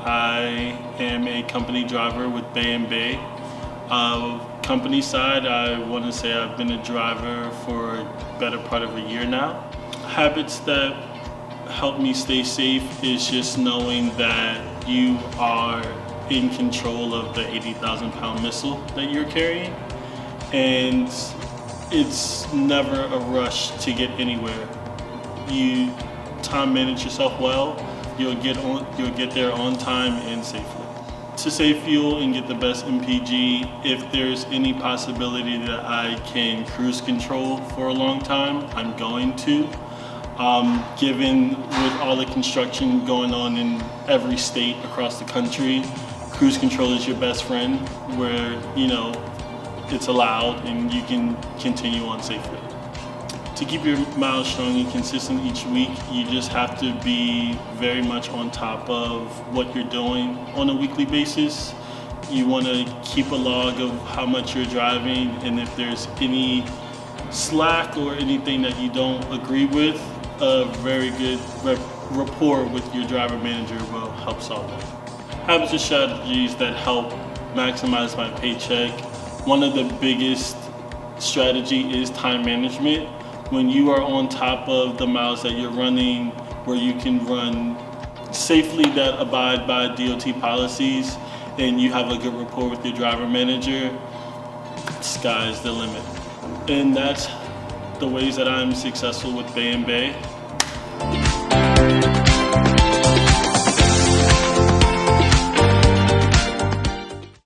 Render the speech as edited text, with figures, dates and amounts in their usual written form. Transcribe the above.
I am a company driver with Bay & Bay. Company side, I want to say I've been a driver for a better part of a year now. Habits that help me stay safe is just knowing that you are in control of the 80,000-pound missile that you're carrying, and it's never a rush to get anywhere. You time manage yourself well, you'll get there on time and safely. To save fuel and get the best MPG, if there's any possibility that I can cruise control for a long time, I'm going to. Given with all the construction going on in every state across the country, cruise control is your best friend, where it's allowed and you can continue on safely. To keep your miles strong and consistent each week, you just have to be very much on top of what you're doing on a weekly basis. You want to keep a log of how much you're driving, and if there's any slack or anything that you don't agree with, a very good rapport with your driver manager will help solve that. Habits and strategies that help maximize my paycheck. One of the biggest strategy is time management. When you are on top of the miles that you're running, where you can run safely that abide by DOT policies, and you have a good rapport with your driver manager, sky's the limit. And that's the ways that I'm successful with Bay & Bay.